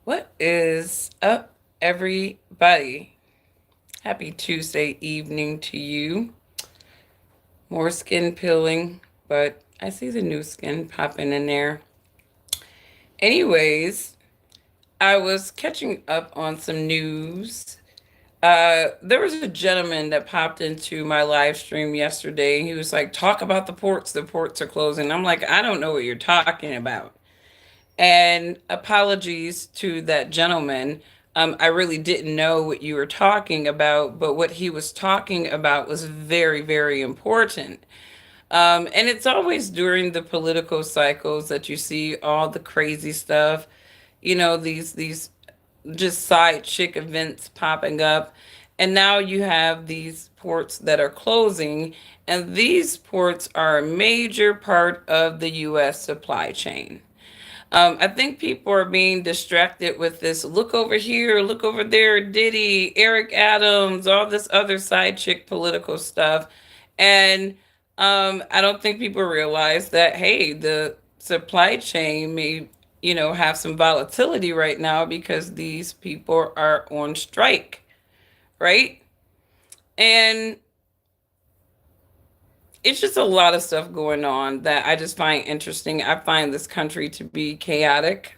What is up, everybody? Happy Tuesday evening to you. More skin peeling, but I see the new skin popping in there. Anyways, I was catching up on some news. There was a gentleman that popped into my live stream yesterday. He was like, "Talk about the ports. The ports are closing." I'm like, "I don't know what you're talking about." And apologies to that gentleman. I really didn't know what you were talking about, but what he was talking about was very, very important. And it's always during the political cycles that you see all the crazy stuff. These just side chick events popping up. And now you have these ports that are closing, and these ports are a major part of the US supply chain. I think people are being distracted with this look over here, look over there, Diddy, Eric Adams, all this other side chick political stuff. And I don't think people realize that, hey, the supply chain may, have some volatility right now because these people are on strike, right? And it's just a lot of stuff going on that I just find interesting. I find this country to be chaotic.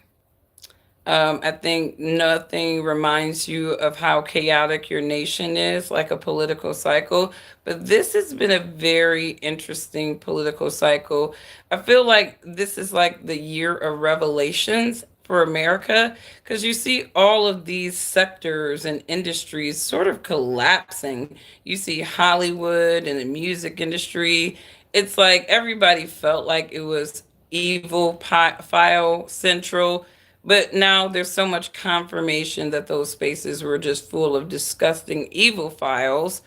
I think nothing reminds you of how chaotic your nation is, like a political cycle. But this has been a very interesting political cycle. I feel like this is like the year of revelations for America because you see all of these sectors and industries sort of collapsing. You see Hollywood and the music industry. It's like everybody felt like it was evil file central, but now there's so much confirmation that those spaces were just full of disgusting evil files.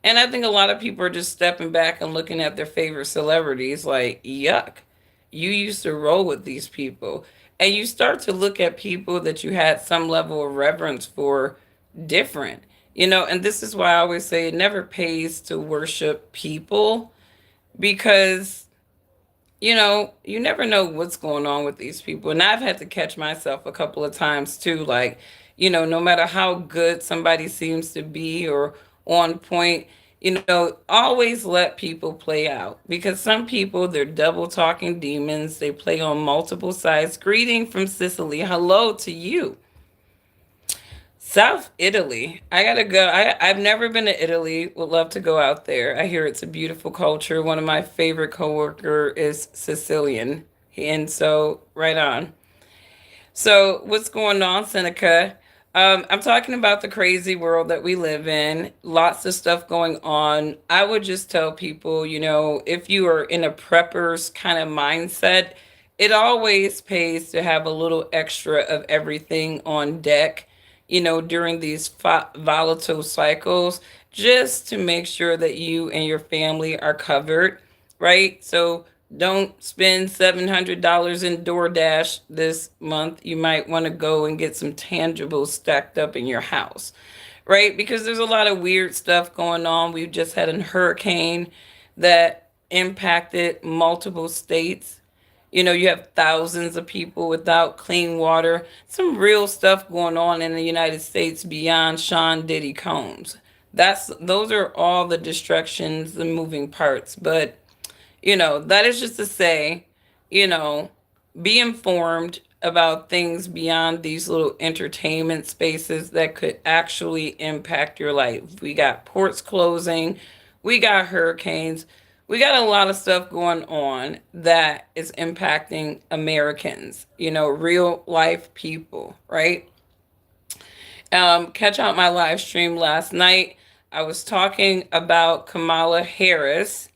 And I think a lot of people are just stepping back and looking at their favorite celebrities like, yuck, you used to roll with these people. And you start to look at people that you had some level of reverence for different. And this is why I always say it never pays to worship people because you never know what's going on with these people. And I've had to catch myself a couple of times too. Like, no matter how good somebody seems to be or on point, always let people play out because some people, they're double talking demons. They play on multiple sides. Greeting from Sicily. Hello to you. South Italy. I gotta go. I've never been to Italy. Would love to go out there. I hear it's a beautiful culture. One of my favorite coworker is Sicilian, and so right on. So what's going on, Seneca? I'm talking about the crazy world that we live in. Lots of stuff going on. I would just tell people, if you are in a prepper's kind of mindset, it always pays to have a little extra of everything on deck, during these volatile cycles, just to make sure that you and your family are covered, right? So don't spend $700 in DoorDash this month. You might want to go and get some tangibles stacked up in your house, right? Because there's a lot of weird stuff going on. We've just had a hurricane that impacted multiple states. You have thousands of people without clean water. Some real stuff going on in the United States beyond Sean Diddy Combs. Those are all the distractions, the moving parts. But that is just to say, you know, be informed about things beyond these little entertainment spaces that could actually impact your life. We got ports closing, we got hurricanes, we got a lot of stuff going on that is impacting Americans, real life people, right? Catch out my live stream last night. I was talking about Kamala Harris,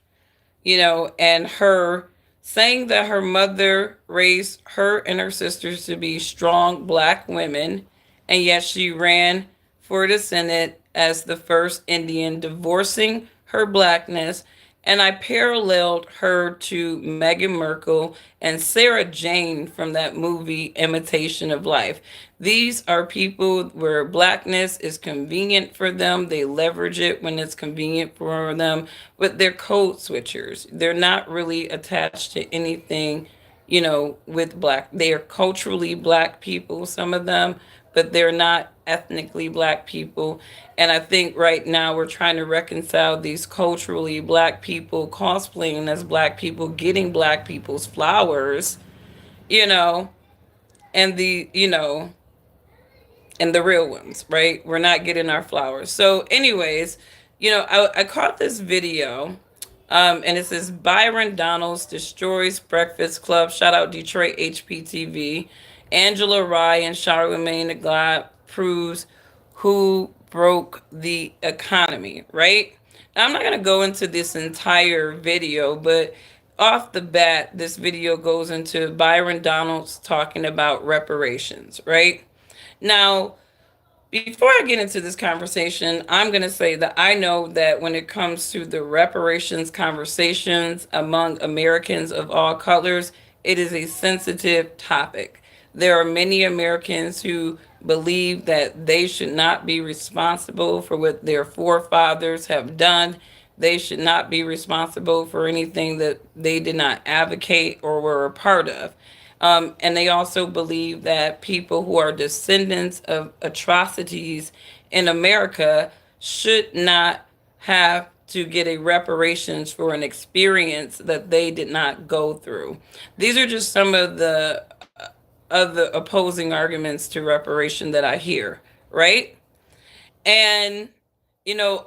and her saying that her mother raised her and her sisters to be strong black women, and yet she ran for the Senate as the first Indian, divorcing her blackness. And I paralleled her to Meghan Markle and Sarah Jane from that movie Imitation of Life. These are people where blackness is convenient for them. They leverage it when it's convenient for them, but they're code switchers. They're not really attached to anything, with black. They are culturally black people, some of them, but they're not ethnically black people. And I think right now we're trying to reconcile these culturally black people cosplaying as black people, getting black people's flowers, you know, and the real ones, right? We're not getting our flowers. So, anyways, I caught this video, and it says Byron Donalds destroys Breakfast Club. Shout out Detroit HPTV. Angela Rye and Charlemagne the God proves who broke the economy, right? Now, I'm not going to go into this entire video, but off the bat, this video goes into Byron Donalds talking about reparations, right? Now, before I get into this conversation, I'm going to say that I know that when it comes to the reparations conversations among Americans of all colors, it is a sensitive topic. There are many Americans who believe that they should not be responsible for what their forefathers have done. They should not be responsible for anything that they did not advocate or were a part of. And they also believe that people who are descendants of atrocities in America should not have to get a reparations for an experience that they did not go through. These are just some of the other opposing arguments to reparation that I hear, right? And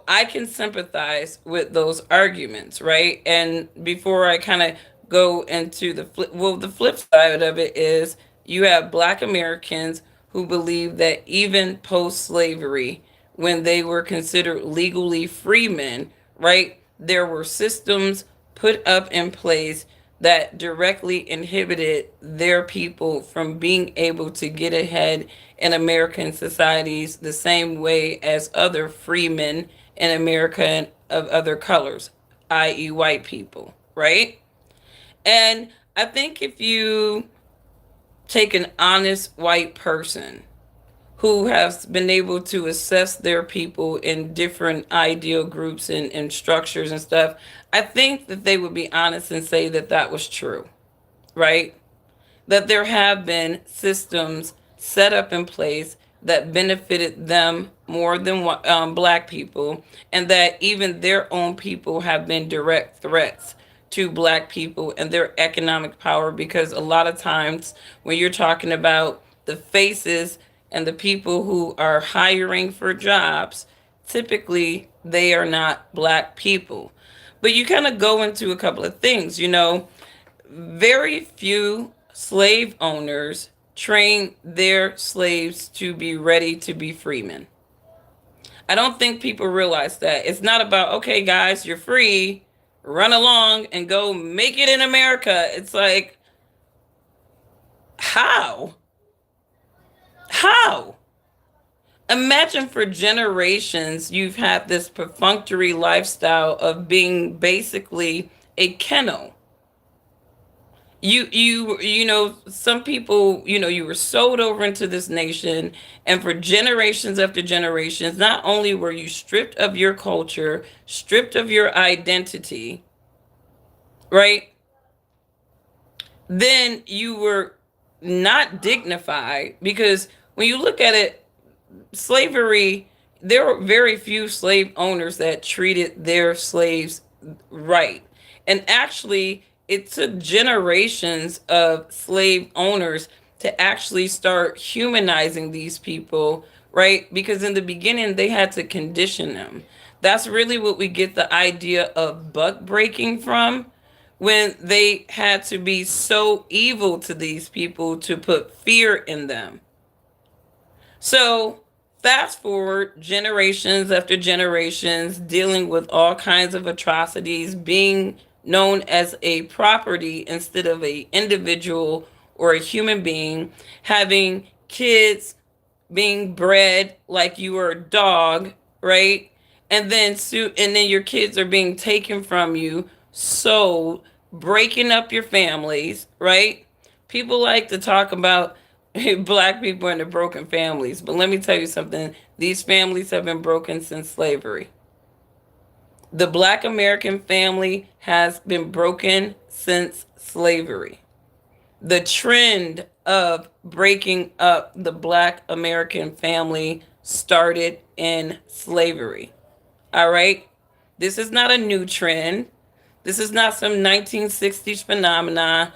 I can sympathize with those arguments, right? And before I kind of go into the flip side of it is you have Black Americans who believe that even post slavery, when they were considered legally freemen, right, there were systems put up in place that directly inhibited their people from being able to get ahead in American societies the same way as other freemen in America of other colors, i.e., white people, right? And I think if you take an honest white person who has been able to assess their people in different ideal groups and structures and stuff, I think that they would be honest and say that that was true, right? That there have been systems set up in place that benefited them more than black people, and that even their own people have been direct threats to black people and their economic power, because a lot of times when you're talking about the faces and the people who are hiring for jobs, typically they are not black people. But you kind of go into a couple of things, very few slave owners train their slaves to be ready to be freemen. I don't think people realize that. It's not about, okay, guys, you're free, run along and go make it in America. It's like, how? How? Imagine for generations you've had this perfunctory lifestyle of being basically a kennel. Some people, you were sold over into this nation, and for generations after generations, not only were you stripped of your culture, stripped of your identity, right? Then you were not dignified, because when you look at it, slavery, there were very few slave owners that treated their slaves right. And actually, it took generations of slave owners to actually start humanizing these people, right? Because in the beginning, they had to condition them. That's really what we get the idea of buck breaking from, when they had to be so evil to these people to put fear in them. So fast forward generations after generations, dealing with all kinds of atrocities, being known as a property instead of a individual or a human being, having kids being bred like you were a dog, right? And then your kids are being taken from you, sold, breaking up your families, right? People like to talk about black people and the broken families, but let me tell you something. These families have been broken since slavery. The Black American family has been broken since slavery. The trend of breaking up the Black American family started in slavery. All right? This is not a new trend. This is not some 1960s phenomenon.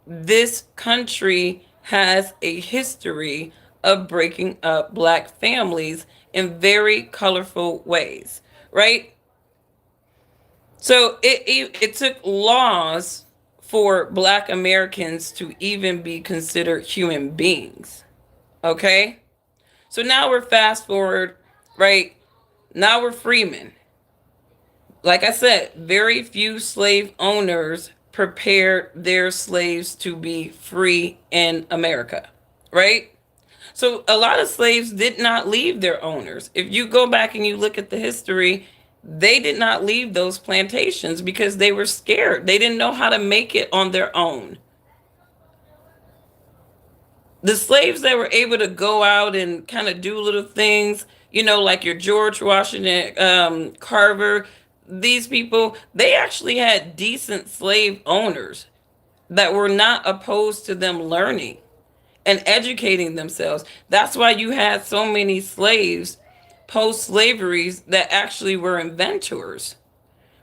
This country has a history of breaking up Black families in very colorful ways, right? So it took laws for Black Americans to even be considered human beings. Okay? So now we're fast forward, right? Now we're freemen. Like I said, very few slave owners prepared their slaves to be free in America, right? So a lot of slaves did not leave their owners. If you go back and you look at the history, they did not leave those plantations because they were scared. They didn't know how to make it on their own. The slaves that were able to go out and kind of do little things, like your George Washington, Carver, these people, they actually had decent slave owners that were not opposed to them learning and educating themselves. That's why you had so many slaves post slavery that actually were inventors,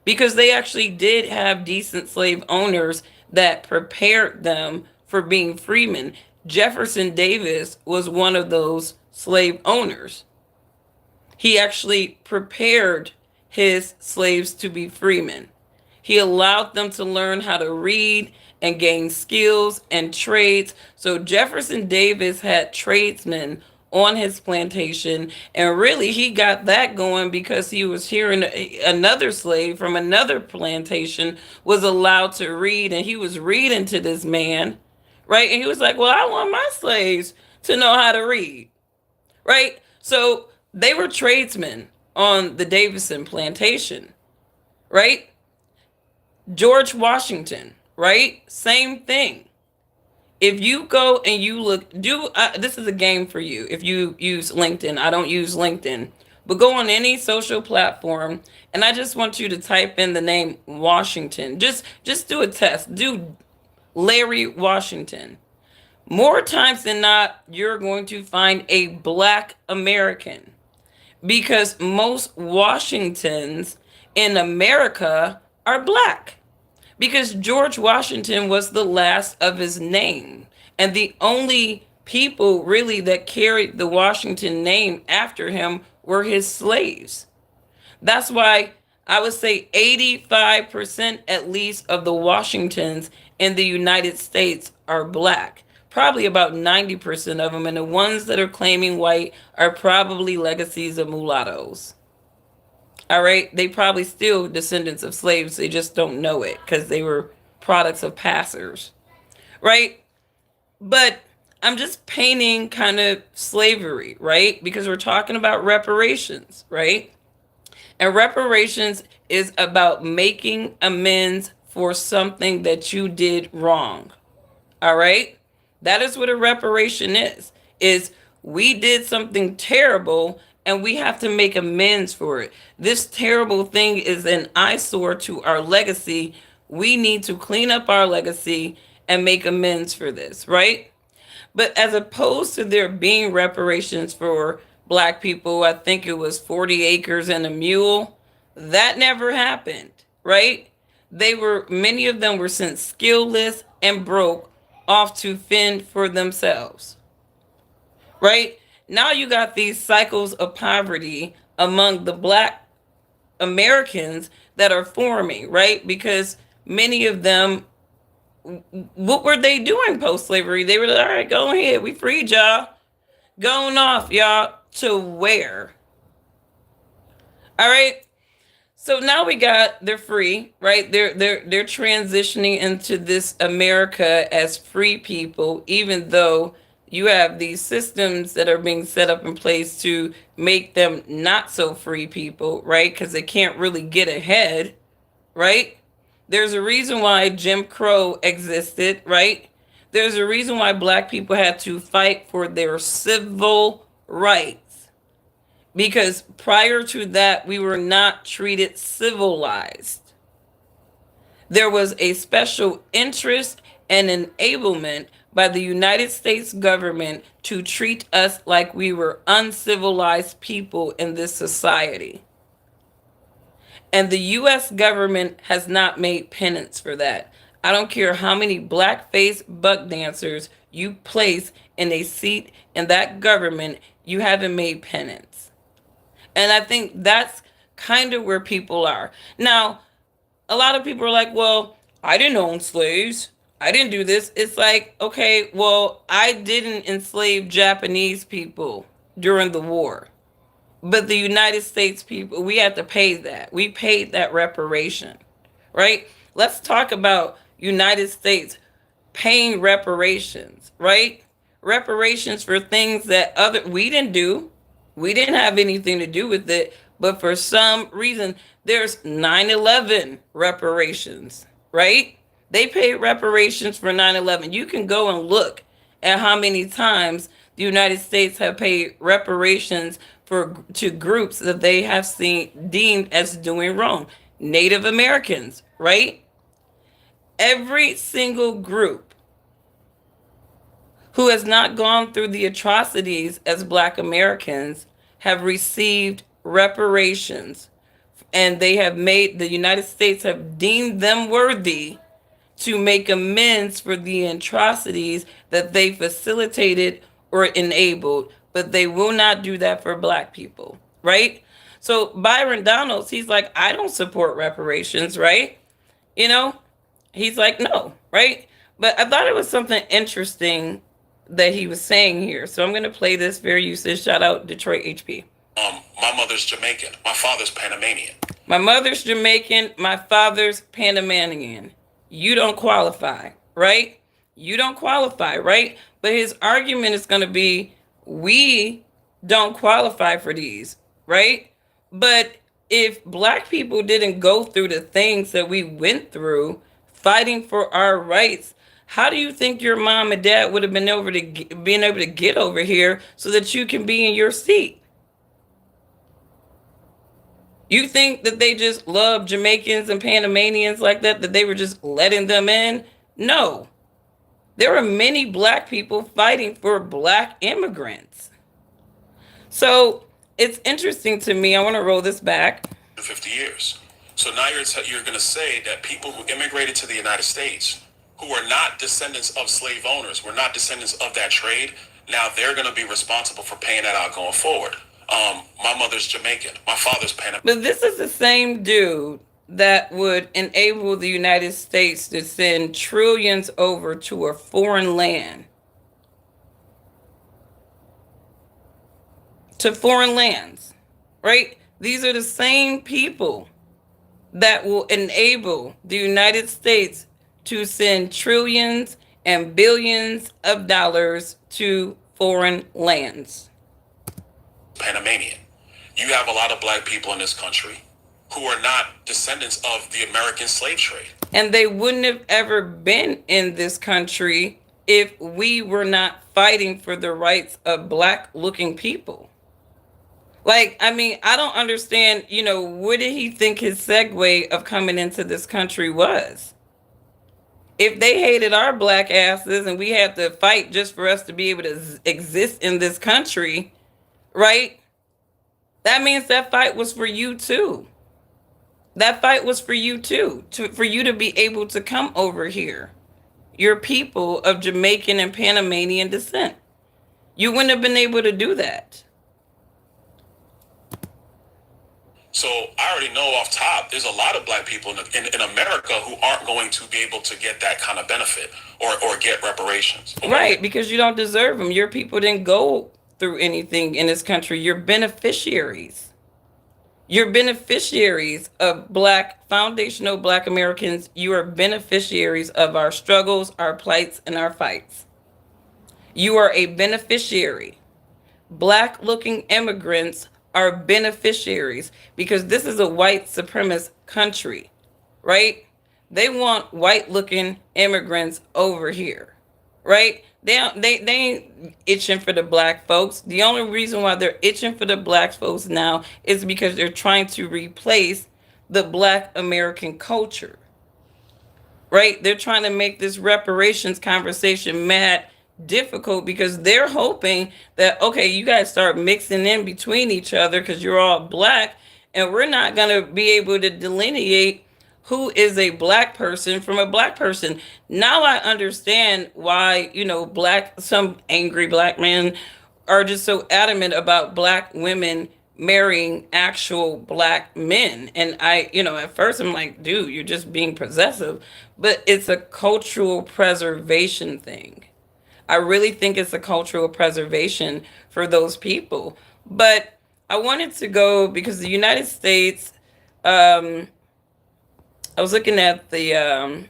because they actually did have decent slave owners that prepared them for being freemen. Jefferson Davis was one of those slave owners. He actually prepared his slaves to be freemen. He allowed them to learn how to read and gain skills and trades. So Jefferson Davis had tradesmen on his plantation, and really he got that going because he was hearing another slave from another plantation was allowed to read, and he was reading to this man, right? And he was like, well, I want my slaves to know how to read, right? So they were tradesmen on the Davison plantation, right? George Washington, right? Same thing. If you go and you look, this is a game for you. If you use LinkedIn, I don't use LinkedIn, but go on any social platform, and I just want you to type in the name Washington. Just do a test. Do Larry Washington. More times than not, you're going to find a Black American, because most Washingtons in America are Black, because George Washington was the last of his name. And the only people really that carried the Washington name after him were his slaves. That's why I would say 85% at least of the Washingtons in the United States are Black. Probably about 90% of them. And the ones that are claiming white are probably legacies of mulattoes. All right. They probably still descendants of slaves. They just don't know it because they were products of passers. Right. But I'm just painting kind of slavery, right? Because we're talking about reparations, right? And reparations is about making amends for something that you did wrong. All right? That is what a reparation is we did something terrible and we have to make amends for it. This terrible thing is an eyesore to our legacy. We need to clean up our legacy and make amends for this, right? But as opposed to there being reparations for Black people, I think it was 40 acres and a mule. That never happened, right? Many of them were sent skillless and broke off to fend for themselves, right? Now you got these cycles of poverty among the Black Americans that are forming, right? Because many of them, what were they doing post slavery? They were like, all right, go ahead. We freed y'all. Going off, y'all. To where? All right. So now they're free, right? They're transitioning into this America as free people, even though you have these systems that are being set up in place to make them not so free people, right? Because they can't really get ahead, right? There's a reason why Jim Crow existed, right? There's a reason why Black people had to fight for their civil rights. Because prior to that, we were not treated civilized. There was a special interest and enablement by the United States government to treat us like we were uncivilized people in this society. And the US government has not made penance for that. I don't care how many blackface buck dancers you place in a seat in that government, you haven't made penance. And I think that's kind of where people are. Now, a lot of people are like, well, I didn't own slaves. I didn't do this. It's like, okay, well, I didn't enslave Japanese people during the war. But the United States people, we had to pay that. We paid that reparation, right? Let's talk about United States paying reparations, right? Reparations for things that other we didn't do. We didn't have anything to do with it, but for some reason there's 9/11 reparations, right? They paid reparations for 9/11. You can go and look at how many times the United States have paid reparations for to groups that they have seen deemed as doing wrong. Native Americans, right? Every single group who has not gone through the atrocities as Black Americans have received reparations, and they have made the United States have deemed them worthy to make amends for the atrocities that they facilitated or enabled, but they will not do that for Black people, right? So Byron Donalds, he's like, I don't support reparations, right? You know, he's like, no, right? But I thought it was something interesting that he was saying here. So I'm going to play this. Fair usage. Shout out Detroit HP. My mother's Jamaican. My father's Panamanian. My mother's Jamaican. My father's Panamanian. You don't qualify, right? You don't qualify, right? But his argument is going to be, we don't qualify for these, right? But if Black people didn't go through the things that we went through fighting for our rights, how do you think your mom and dad would have been able to get over here so that you can be in your seat? You think that they just love Jamaicans and Panamanians like that they were just letting them in? No. There are many Black people fighting for Black immigrants. So it's interesting to me. I want to roll this back. 50 years. So now you're going to say that people who immigrated to the United States, who are not descendants of slave owners, were not descendants of that trade, now they're going to be responsible for paying that out going forward. My mother's Jamaican. My father's Panamanian. But this is the same dude that would enable the United States to send trillions over to a foreign land. To foreign lands, right? These are the same people that will enable the United States to send trillions and billions of dollars to foreign lands. Panamanian. You have a lot of Black people in this country who are not descendants of the American slave trade. And they wouldn't have ever been in this country if we were not fighting for the rights of Black looking people. Like, I mean, I don't understand, what did he think his segue of coming into this country was? If they hated our Black asses and we had to fight just for us to be able to exist in this country, right? That means that fight was for you too. That fight was for you too, for you to be able to come over here. You're people of Jamaican and Panamanian descent. You wouldn't have been able to do that. So I already know off top, there's a lot of Black people in America who aren't going to be able to get that kind of benefit or get reparations. Right, because you don't deserve them. Your people didn't go through anything in this country. You're beneficiaries. You're beneficiaries of foundational Black Americans. You are beneficiaries of our struggles, our plights, and our fights. You are a beneficiary. Black looking immigrants are beneficiaries because this is a white supremacist country, right? They want white looking immigrants over here, right? They ain't itching for the Black folks. The only reason why they're itching for the Black folks now is because they're trying to replace the Black American culture. right? They're trying to make this reparations conversation mad difficult because they're hoping that, okay, you guys start mixing in between each other because you're all black, and we're not going to be able to delineate who is a black person from a black person. Now I understand why, some angry black men are just so adamant about black women marrying actual black men. And at first I'm like, dude, you're just being possessive. But it's a cultural preservation thing. I really think it's a cultural preservation for those people. But I wanted to go because the United States, um, I was looking at the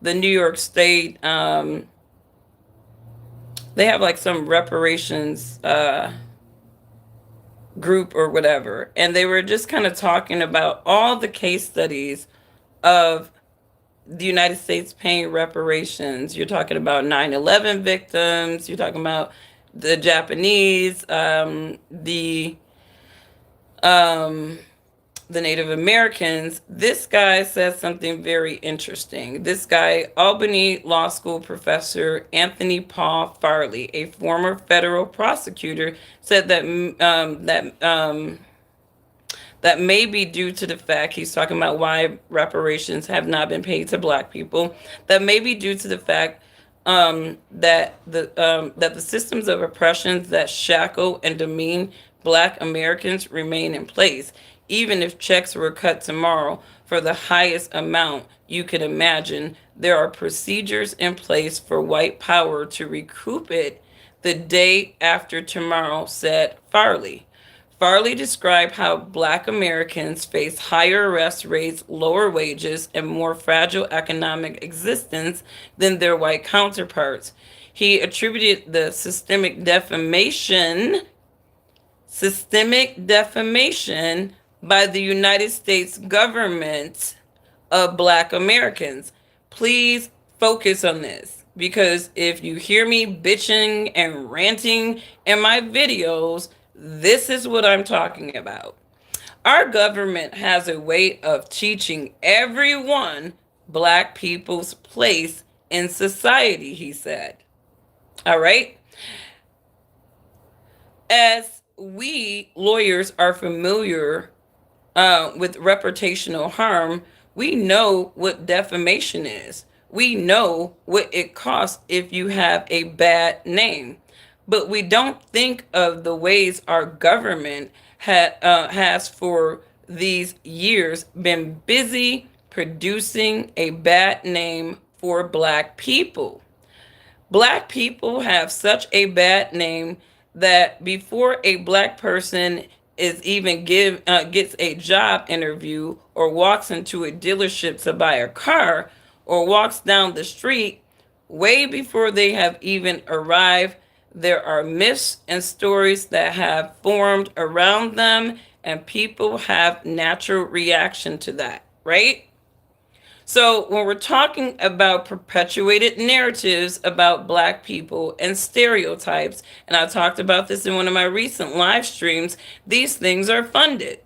New York State. They have like some reparations group or whatever, and they were just kind of talking about all the case studies of the United States paying reparations. You're talking about 9/11 victims. You're talking about the Japanese, um, the Native Americans. This guy says something very interesting. This guy, Albany Law School professor Anthony Paul Farley, a former federal prosecutor, said that may be due to the fact, he's talking about why reparations have not been paid to black people, that may be due to the fact that the systems of oppressions that shackle and demean black Americans remain in place, even if checks were cut tomorrow for the highest amount you could imagine. There are procedures in place for white power to recoup it the day after tomorrow, said Farley. Farley described how black Americans face higher arrest rates, lower wages, and more fragile economic existence than their white counterparts. He attributed the systemic defamation by the United States government of black Americans. Please focus on this, because if you hear me bitching and ranting in my videos, this is what I'm talking about. Our government has a way of teaching everyone black people's place in society, he said. All right? As we lawyers are familiar with reputational harm, we know what defamation is. We know what it costs if you have a bad name. But we don't think of the ways our government has for these years been busy producing a bad name for black people. Black people have such a bad name that before a black person is even gets a job interview or walks into a dealership to buy a car or walks down the street, way before they have even arrived, there are myths and stories that have formed around them, and people have natural reaction to that, right? So when we're talking about perpetuated narratives about black people and stereotypes, and I talked about this in one of my recent live streams, these things are funded.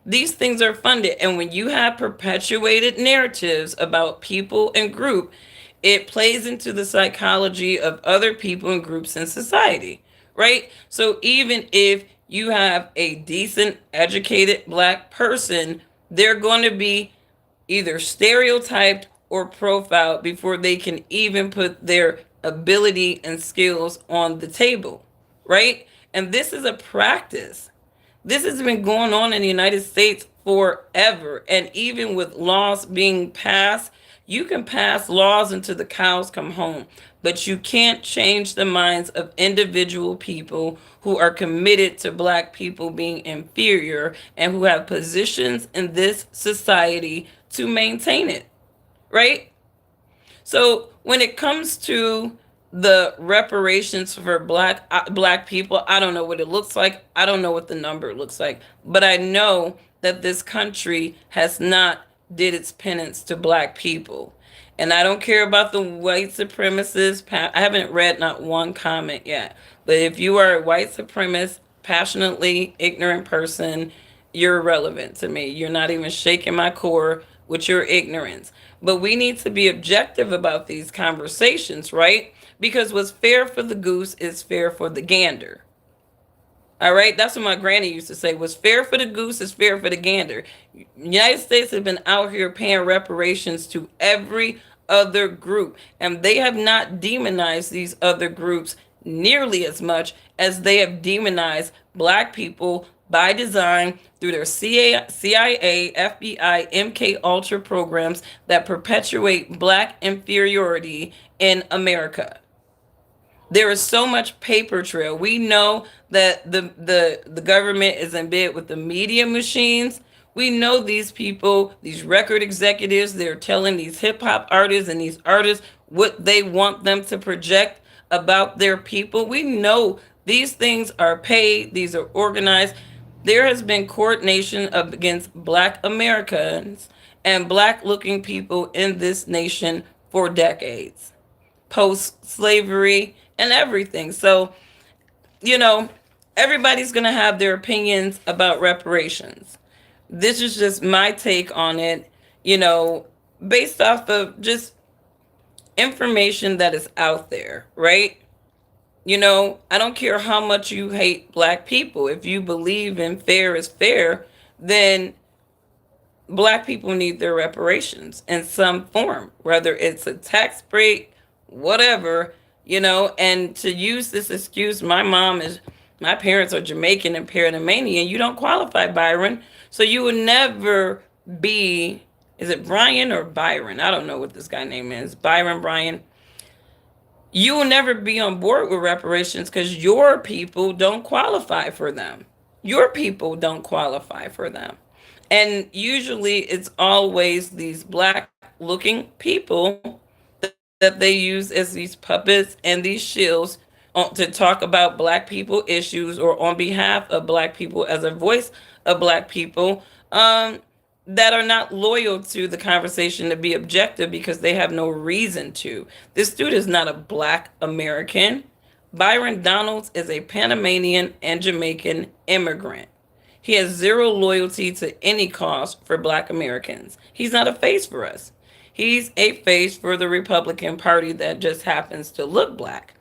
These things are funded. And when you have perpetuated narratives about people and group, it plays into the psychology of other people and groups in society, right? So even if you have a decent, educated black person, they're going to be either stereotyped or profiled before they can even put their ability and skills on the table, right? And this is a practice. This has been going on in the United States forever. And even with laws being passed, you can pass laws until the cows come home, but you can't change the minds of individual people who are committed to black people being inferior and who have positions in this society to maintain it, right? So when it comes to the reparations for black people, I don't know what it looks like. I don't know what the number looks like, but I know that this country has not did its penance to black people. And I don't care about the white supremacists. I haven't read not one comment yet. But if you are a white supremacist, passionately ignorant person, you're irrelevant to me. You're not even shaking my core with your ignorance. But we need to be objective about these conversations, right? Because what's fair for the goose is fair for the gander. All right, that's what my granny used to say. What's fair for the goose is fair for the gander. United States have been out here paying reparations to every other group, and they have not demonized these other groups nearly as much as they have demonized black people by design through their CIA, FBI, MK Ultra programs that perpetuate black inferiority in America. There is so much paper trail. We know that the government is in bed with the media machines. We know these people, these record executives, they're telling these hip hop artists and these artists what they want them to project about their people. We know these things are paid, these are organized. There has been coordination against black Americans and black looking people in this nation for decades, post slavery and everything. So, you know, everybody's going to have their opinions about reparations. This is just my take on it, you know, based off of just information that is out there, right? You know, I don't care how much you hate black people. If you believe in fair is fair, then black people need their reparations in some form, whether it's a tax break, whatever, you know. And to use this excuse, my parents are Jamaican and Panamanian, you don't qualify, Byron. So you would never be, is it Brian or Byron? I don't know what this guy name is. Byron, Brian. You will never be on board with reparations because your people don't qualify for them. Your people don't qualify for them. And usually it's always these black looking people that they use as these puppets and these shields to talk about black people issues or on behalf of black people as a voice of black people, that are not loyal to the conversation to be objective because they have no reason to. This dude is not a black American. Byron Donalds is a Panamanian and Jamaican immigrant. He has zero loyalty to any cause for black Americans. He's not a face for us. He's a face for the Republican Party that just happens to look black.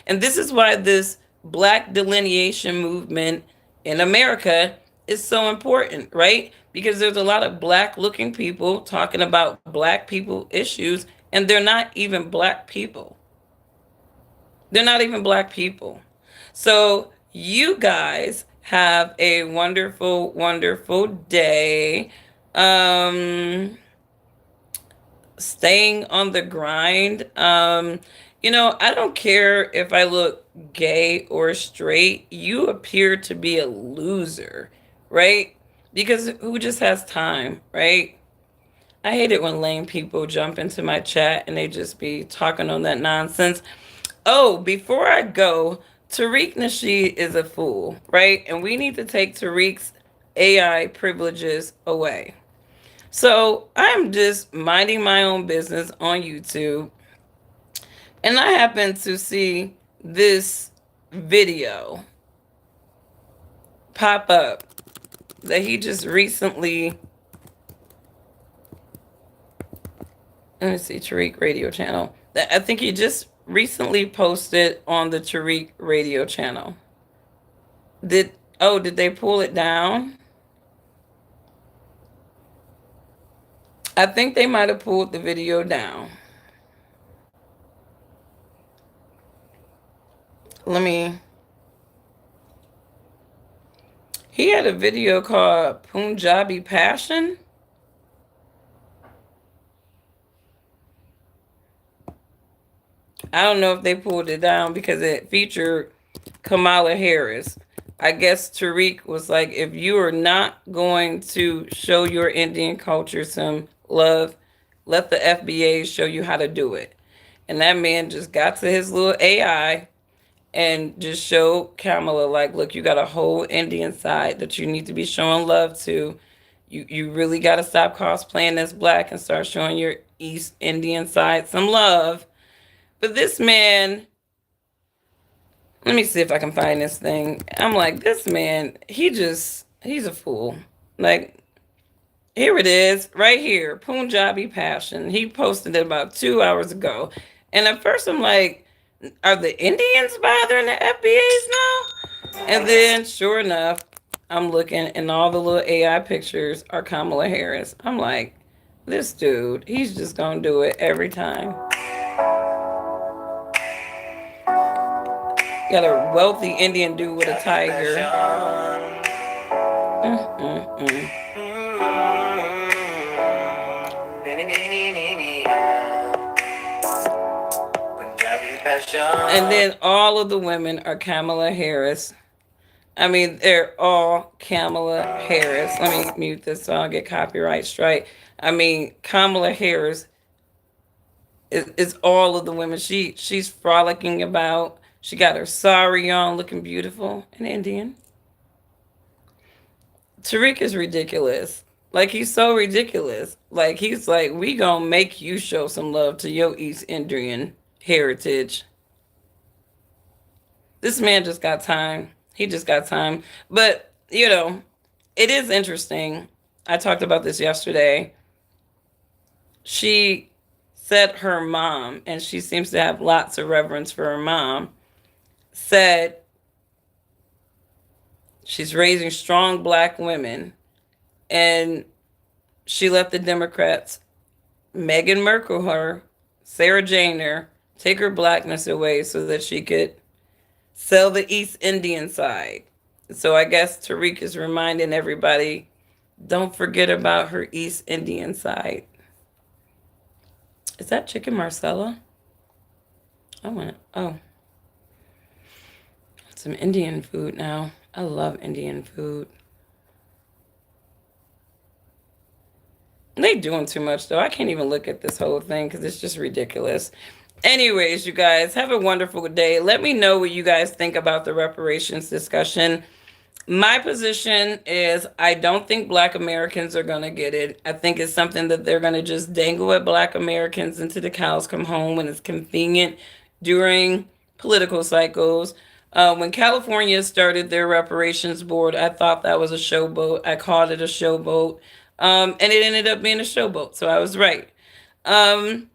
And this is why this black delineation movement in America is so important, right? Because there's a lot of black looking people talking about black people issues, and they're not even black people. They're not even black people. So you guys have a wonderful, wonderful day. Staying on the grind. You know, I don't care if I look gay or straight. You appear to be a loser, right? Because who just has time, right? I hate it when lame people jump into my chat and they just be talking on that nonsense. Oh, before I go, Tariq Nasheed is a fool, right? And we need to take Tariq's AI privileges away. So I'm just minding my own business on YouTube, and I happen to see this video pop up that he just recently, let me see, Tariq radio channel, that I think he just recently posted on the Tariq radio channel. Did they pull it down? I think they might have pulled the video down. He had a video called Punjabi Passion. I don't know if they pulled it down because it featured Kamala Harris. I guess Tariq was like, if you are not going to show your Indian culture some love, let the FBA show you how to do it. And that man just got to his little AI and just showed Kamala, like, look, you got a whole Indian side that you need to be showing love to. You really got to stop cosplaying as black and start showing your East Indian side some love. But this man, let me see if I can find this thing. I'm like, this man, he's a fool. Like, Here it is, right here. Punjabi Passion. He posted it about 2 hours ago. And at first I'm like, are the Indians bothering the FBAs now? And then sure enough, I'm looking and all the little AI pictures are Kamala Harris. I'm like, this dude, he's just gonna do it every time. Got a wealthy Indian dude with a tiger. Mm-mm-mm. And then all of the women are Kamala Harris. I mean, they're all Kamala Harris. Let me mute this so I don't get copyright strike. I mean, Kamala Harris is all of the women. She's frolicking about. She got her sari on, looking beautiful and Indian. Tariq is ridiculous. Like he's so ridiculous. Like he's like, we gonna make you show some love to your East Indian heritage. This man just got time. He just got time. But, it is interesting. I talked about this yesterday. She said her mom, and she seems to have lots of reverence for her mom, said she's raising strong black women. And she let the Democrats, Meghan Merkel her, Sarah Janer, take her blackness away so that she could sell the East Indian side. So I guess Tariq is reminding everybody, don't forget about her East Indian side. Is that chicken Marcella? Oh, some Indian food now. I love Indian food. They doing too much though. I can't even look at this whole thing because it's just ridiculous. Anyways, you guys have a wonderful day. Let me know what you guys think about the reparations discussion. My position is I don't think Black Americans are going to get it. I think it's something that they're going to just dangle at Black Americans until the cows come home when it's convenient during political cycles. When California started their reparations board, I thought that was a showboat. I called it a showboat. And it ended up being a showboat. So I was right. Um,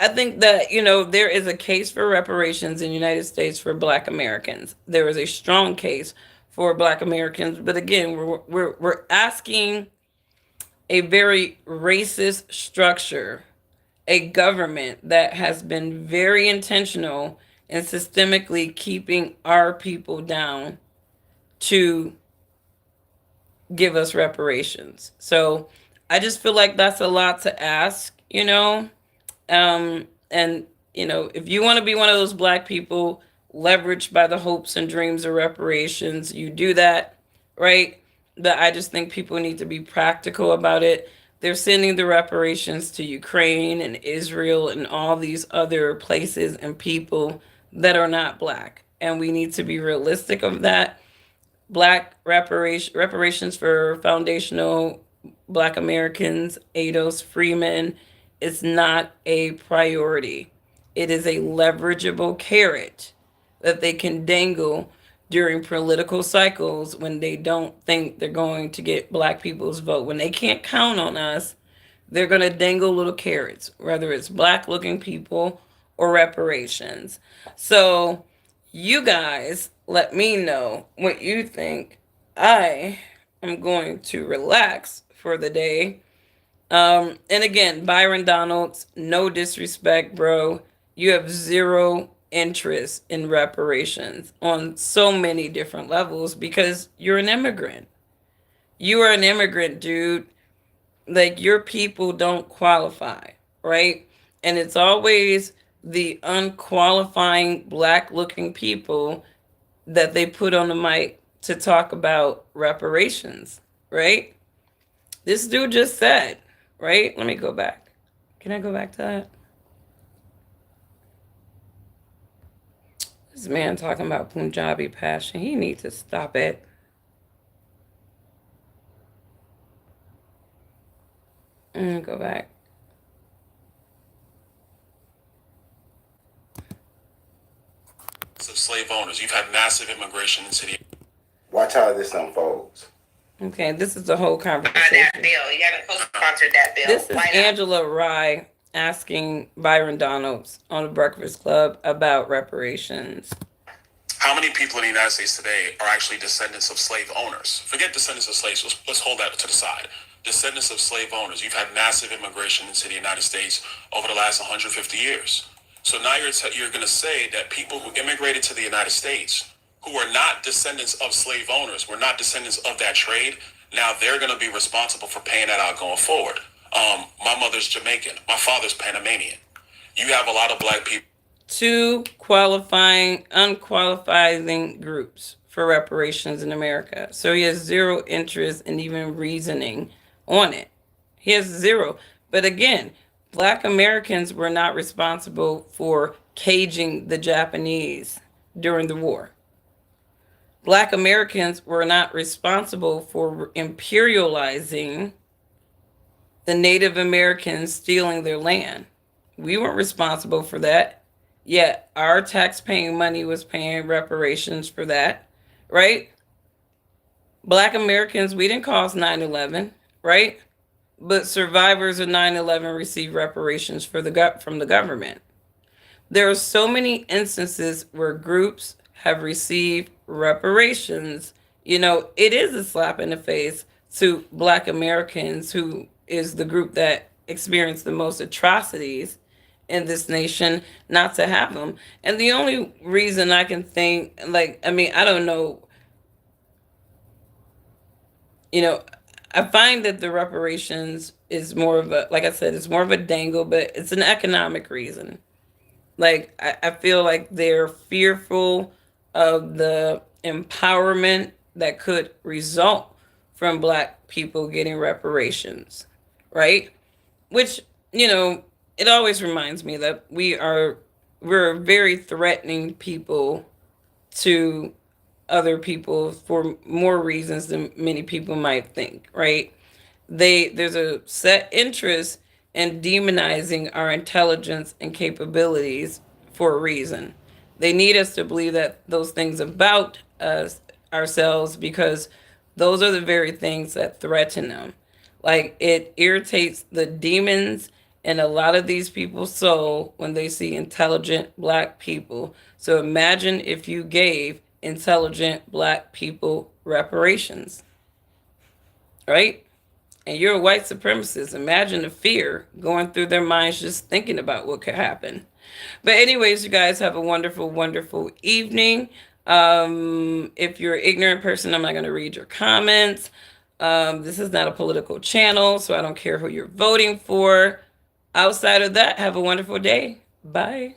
I think that, there is a case for reparations in the United States for Black Americans. There is a strong case for Black Americans. But again, we're asking a very racist structure, a government that has been very intentional in systemically keeping our people down to give us reparations. So I just feel like that's a lot to ask. And if you want to be one of those black people leveraged by the hopes and dreams of reparations, you do that, right? But I just think people need to be practical about it. They're sending the reparations to Ukraine and Israel and all these other places and people that are not black. And we need to be realistic of that. Black reparations for foundational Black Americans, ADOS, Freemen, is not a priority. It is a leverageable carrot that they can dangle during political cycles when they don't think they're going to get Black people's vote. When they can't count on us, they're going to dangle little carrots, whether it's Black looking people or reparations. So, you guys let me know what you think. I am going to relax for the day. And again, Byron Donalds, no disrespect, bro. You have zero interest in reparations on so many different levels because you're an immigrant. You are an immigrant, dude. Like, your people don't qualify, right? And it's always the unqualifying black looking people that they put on the mic to talk about reparations, right? This dude just said, right? Let me go back. Can I go back to that? This man talking about Punjabi passion. He needs to stop it. Go back. Of slave owners. You've had massive immigration into the. Watch how this unfolds. Okay, this is the whole that conversation. bill. You gotta co-sponsor that bill. This is Why not? Angela Rye asking Byron Donalds on the Breakfast Club about reparations. How many people in the United States today are actually descendants of slave owners? Forget descendants of slaves. Let's hold that to the side. Descendants of slave owners. You've had massive immigration into the United States over the last 150 years. So now you're going to say that people who immigrated to the United States, who are not descendants of slave owners, were not descendants of that trade, now they're going to be responsible for paying that out going forward. My mother's Jamaican. My father's Panamanian. You have a lot of black people. Two qualifying, unqualifying groups for reparations in America. So he has zero interest in even reasoning on it. He has zero. But again, Black Americans were not responsible for caging the Japanese during the war. Black Americans were not responsible for imperializing the Native Americans, stealing their land. We weren't responsible for that. Yet our tax-paying money was paying reparations for that, right? Black Americans, we didn't cause 9/11, right? But survivors of 9/11 receive reparations from the government. There are so many instances where groups have received reparations. You know, it is a slap in the face to Black Americans, who is the group that experienced the most atrocities in this nation, not to have them. And the only reason I can think, like, I mean, I don't know, you know, I find that the reparations is more of a, like I said, it's more of a dangle, but it's an economic reason. Like, I feel like they're fearful of the empowerment that could result from Black people getting reparations, right? Which, you know, it always reminds me that we're very threatening people to other people for more reasons than many people might think, right? There's a set interest in demonizing our intelligence and capabilities for a reason. They need us to believe that those things about us ourselves, because those are the very things that threaten them. Like, it irritates the demons in a lot of these people's soul when they see intelligent Black people. So imagine if you gave intelligent Black people reparations, right? And you're a white supremacist. Imagine the fear going through their minds just thinking about what could happen. But anyways, you guys have a wonderful, wonderful evening. If you're an ignorant person, I'm not going to read your comments. This is not a political channel, so I don't care who you're voting for. Outside of that, have a wonderful day. Bye.